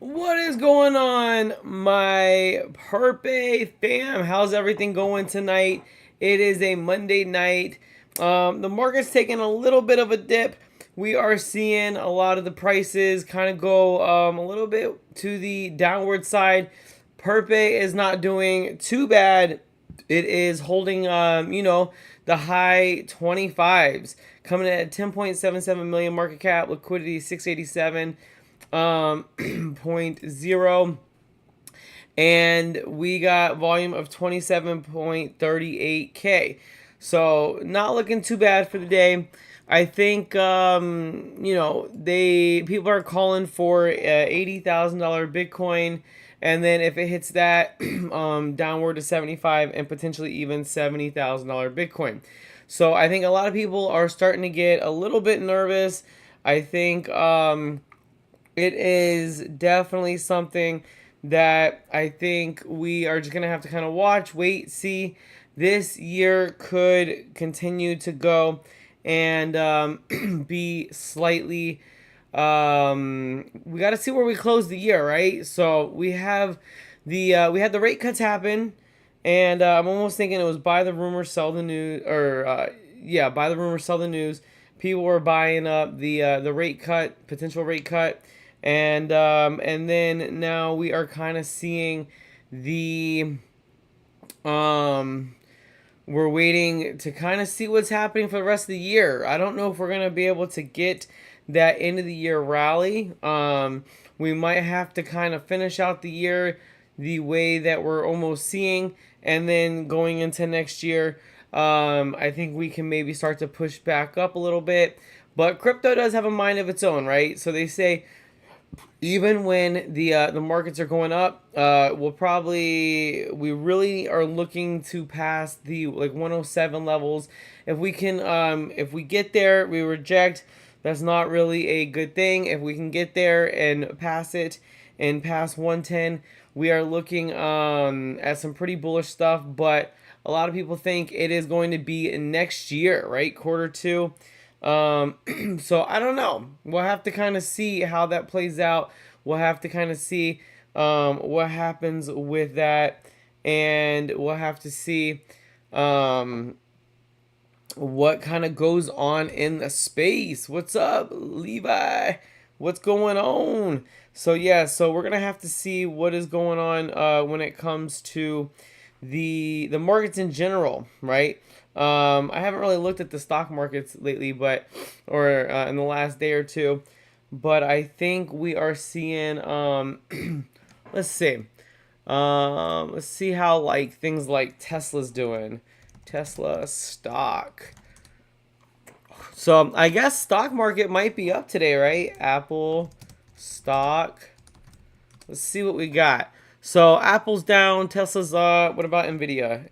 What is going on, my Purpe fam? How's everything going tonight? It is a Monday night. The market's taking a little bit of a dip. We are seeing a lot of the prices kind of go a little bit to the downward side. Purpe is not doing too bad. It is holding, the high 25s, coming in at 10.77 million market cap, liquidity 687. Point zero, and we got volume of 27.38k. So not looking too bad for the day. I think people are calling for $80,000 Bitcoin, and then if it hits that, downward to 75 and potentially even $70,000 Bitcoin. So I think a lot of people are starting to get a little bit nervous. I think it is definitely something that I think we are just going to have to kind of watch, wait, see. This year could continue to go and be slightly, we got to see where we close the year, right? So we have we had the rate cuts happen, and I'm almost thinking it was buy the rumor, sell the news, or buy the rumor, sell the news. People were buying up the rate cut, potential rate cut. And then now we are kind of seeing the we're waiting to kind of see what's happening for the rest of the year. I don't know if we're going to be able to get that end of the year rally. We might have to kind of finish out the year the way that we're almost seeing, and then going into next year, I think we can maybe start to push back up a little bit. But crypto does have a mind of its own, right? So they say, even when the markets are going up, we really are looking to pass the 107 levels. If we can, if we get there, we reject. That's not really a good thing. If we can get there and pass it and pass 110, we are looking at some pretty bullish stuff. But a lot of people think it is going to be next year, right? Quarter two. So I don't know. We'll have to kind of see how that plays out. We'll have to kind of see what happens with that, and we'll have to see what kind of goes on in the space. What's up, Levi? What's going on? So yeah, so we're gonna have to see what is going on when it comes to the markets in general, right? I haven't really looked at the stock markets lately, or in the last day or two, but I think we are seeing, let's see how things like Tesla's doing. Tesla stock. So I guess stock market might be up today, right? Apple stock. Let's see what we got. So Apple's down, Tesla's up. What about Nvidia?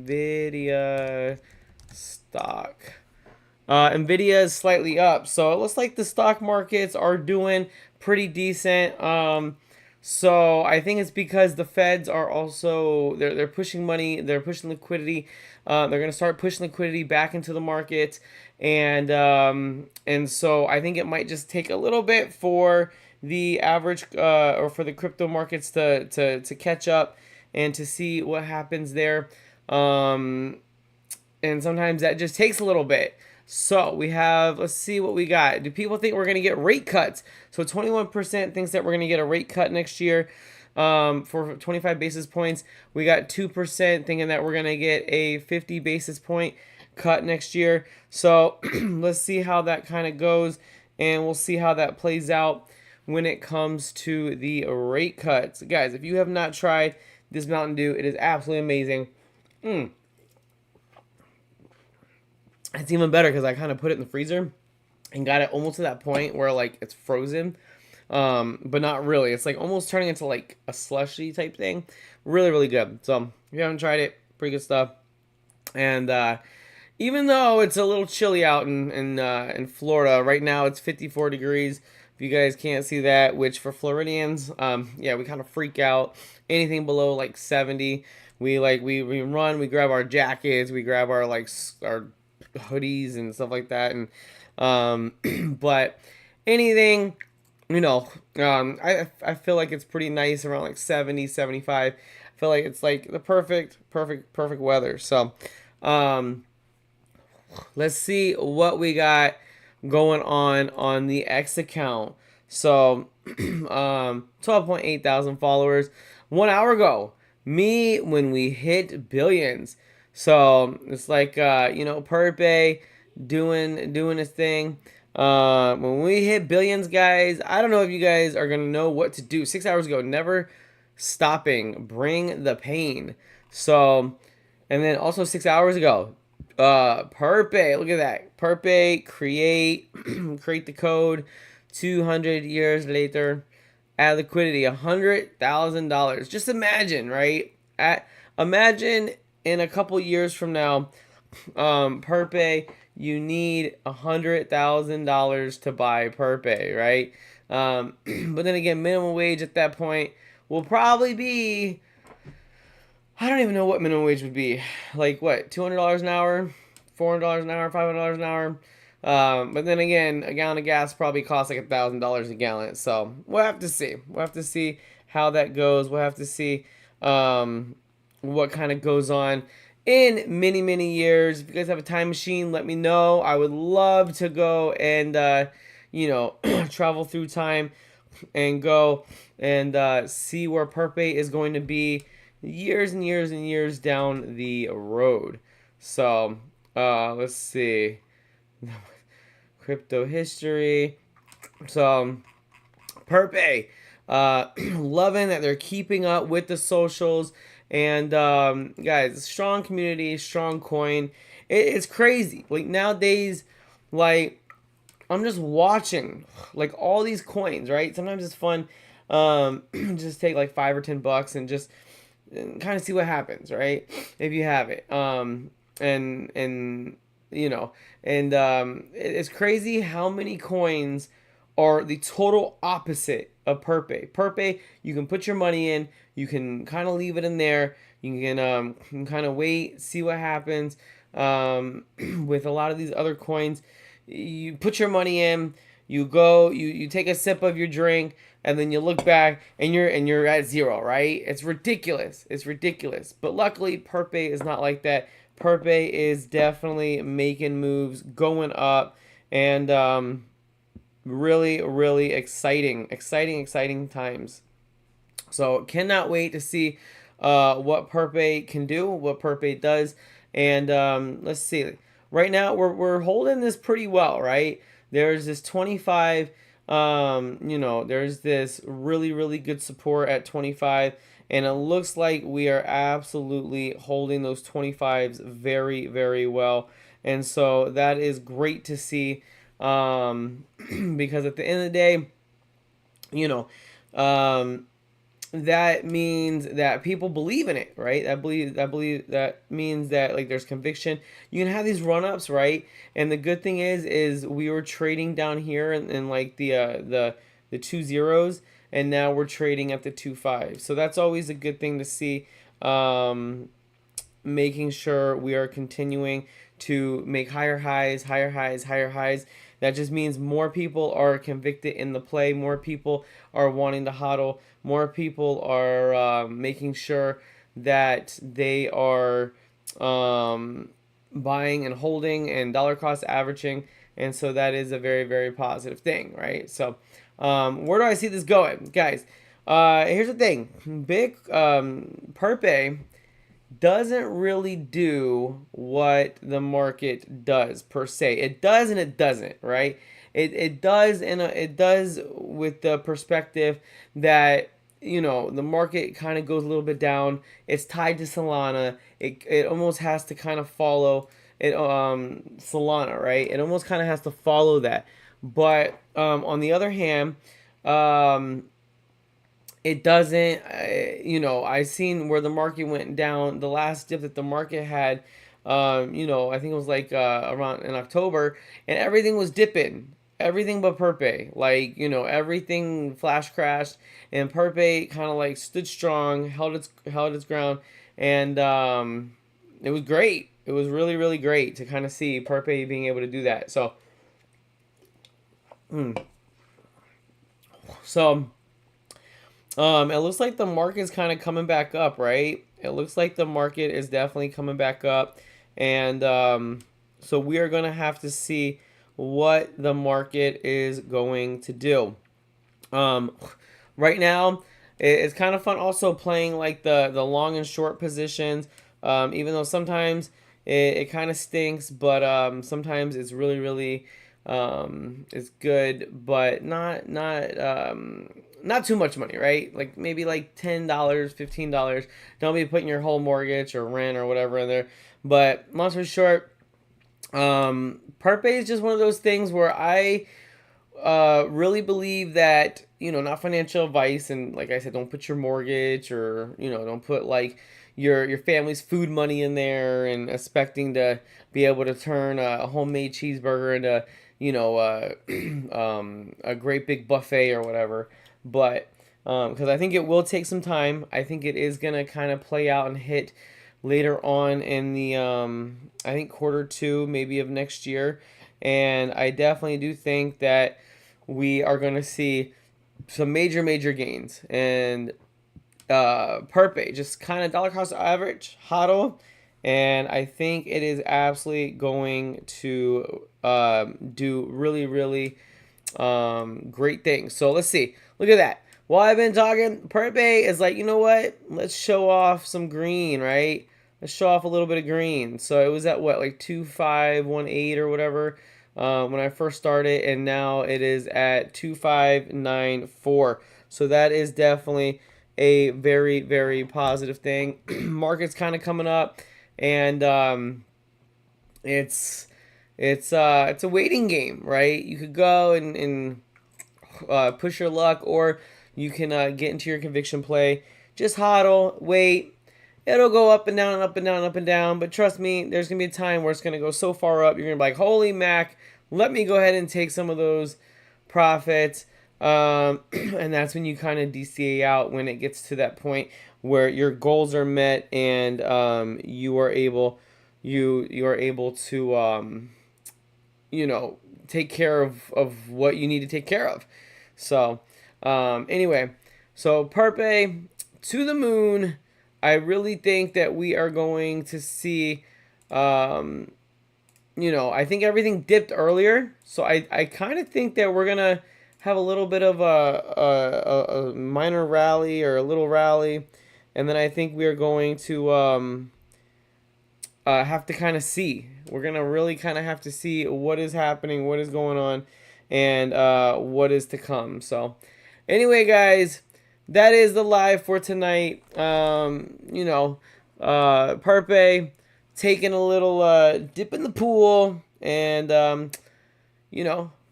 Nvidia stock. Nvidia is slightly up. So it looks like the stock markets are doing pretty decent. So I think it's because the Feds are also they're pushing money, they're pushing liquidity. They're gonna start pushing liquidity back into the market, and so I think it might just take a little bit for the average or for the crypto markets to catch up and to see what happens there. And sometimes that just takes a little bit. So we have, let's see what we got. Do people think we're going to get rate cuts? So 21% thinks that we're going to get a rate cut next year for 25 basis points. We got 2% thinking that we're going to get a 50 basis point cut next year. So let's see how that kind of goes, and we'll see how that plays out when it comes to the rate cuts. Guys, if you have not tried this Mountain Dew, it is absolutely amazing. It's even better because I kind of put it in the freezer and got it almost to that point where it's frozen, but not really. It's almost turning into a slushy type thing. Really, really good. So if you haven't tried it, pretty good stuff. And even though it's a little chilly out in Florida right now, it's 54 degrees. If you guys can't see that, which for Floridians, yeah, we kind of freak out. Anything below like 70, we run, we grab our jackets, we grab our our hoodies and stuff like that, and but anything, you know, I feel like it's pretty nice around like 70, 75. I feel like it's like the perfect weather. So, um, let's see what we got going on the X account. So, 12.8 thousand followers. 1 hour ago, me when we hit billions. So it's like Purpe doing his thing. When we hit billions, guys, I don't know if you guys are gonna know what to do. 6 hours ago, never stopping, bring the pain. So, and then also 6 hours ago, Purpe, look at that. Purpe, create create the code. 200 years later, add liquidity, $100,000. Just imagine, right? Imagine in a couple years from now, Purpe, you need $100,000 to buy Purpe, right? But then again, minimum wage at that point will probably be, I don't even know what minimum wage would be. Like what, $200 an hour, $400 an hour, $500 an hour. But then again, a gallon of gas probably costs like $1,000 a gallon. So we'll have to see. We'll have to see how that goes. We'll have to see what kind of goes on in many years. If you guys have a time machine, let me know. I would love to go and travel through time and go and see where Purpe is going to be years and years and years down the road. So let's see. Crypto history. So Purpe, loving that they're keeping up with the socials. And guys, strong community, strong coin. It's crazy. Like nowadays, like I'm just watching like all these coins, right? Sometimes it's fun, just take like $5 or $10 and just kind of see what happens, right? If you have it, and it's crazy how many coins are the total opposite of Purpe. Purpe, you can put your money in, you can kind of leave it in there, you can kind of wait, see what happens. With a lot of these other coins, you put your money in, you go, you take a sip of your drink, and then you look back and you're at zero, right? It's ridiculous. It's ridiculous. But luckily, Purpe is not like that. Purpe is definitely making moves, going up, and really exciting times. So cannot wait to see what Purpe can do, what Purpe does, and let's see. Right now we're holding this pretty well, right? There's this 25. There's this really good support at 25. And it looks like we are absolutely holding those 25s very well. And so that is great to see, because at the end of the day, you know, that means that people believe in it, right? That means that like there's conviction. You can have these run-ups, right? And the good thing is we were trading down here in like the 2 zeros, and now we're trading at the 2 5. So that's always a good thing to see. Making sure we are continuing to make higher highs. That just means more people are convicted in the play. More people are wanting to hodl. More people are making sure that they are buying and holding and dollar cost averaging. And so that is a very positive thing, right? So where do I see this going? Guys, here's the thing. Big Purpe doesn't really do what the market does per se. It does and it doesn't, right? It does it does with the perspective that the market kind of goes a little bit down. It's tied to Solana. It almost has to kind of follow it, Solana, right? It almost kind of has to follow that. But on the other hand, it doesn't. I seen where the market went down. The last dip that the market had, I think it was like around in October, and everything was dipping. Everything but Purpe, like everything flash crashed, and Purpe kind of like stood strong, held its ground, and it was great. It was really really great to kind of see Purpe being able to do that. So it looks like the market's kind of coming back up, right? It looks like the market is definitely coming back up, and so we are gonna have to see what the market is going to do. Um, right now, it's kind of fun also playing like the long and short positions. Even though sometimes it kind of stinks, but sometimes it's really really it's good, but not too much money, right? Like maybe like $10, $15. Don't be putting your whole mortgage or rent or whatever in there. But long story short, Parpe is just one of those things where I really believe that not financial advice, and like I said, don't put your mortgage or don't put like your family's food money in there and expecting to be able to turn a homemade cheeseburger into a great big buffet or whatever. But because I think it will take some time. I think it is gonna kind of play out and hit later on in the I think quarter two maybe of next year, and I definitely do think that we are going to see some major major gains. And Perpe just kind of dollar cost average hodl, and I think it is absolutely going to do really really great things. So let's see. Look at that. While I've been talking, Perpe is like, you know what? Let's show off some green, right? Let's show off a little bit of green. So it was at what, like 2518 or whatever when I first started, and now it is at 2594. So that is definitely a very very positive thing. Market's kind of coming up, and it's a waiting game, right? You could go and push your luck, or you can get into your conviction play. Just hodl, wait. It'll go up and down and up and down and up and down. But trust me, there's going to be a time where it's going to go so far up, you're going to be like, holy mac, let me go ahead and take some of those profits. And that's when you kind of DCA out, when it gets to that point where your goals are met, and you are able to take care of what you need to take care of. So anyway, so Parpe to the moon. I really think that we are going to see I think everything dipped earlier, so I kind of think that we're gonna have a little bit of a minor rally or a little rally, and then I think we are going to have to kind of see. We're gonna really kind of have to see what is happening, what is going on, and what is to come. So, anyway, guys, that is the live for tonight. Parpe taking a little dip in the pool, and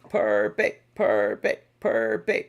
Parpe, Parpe, Parpe.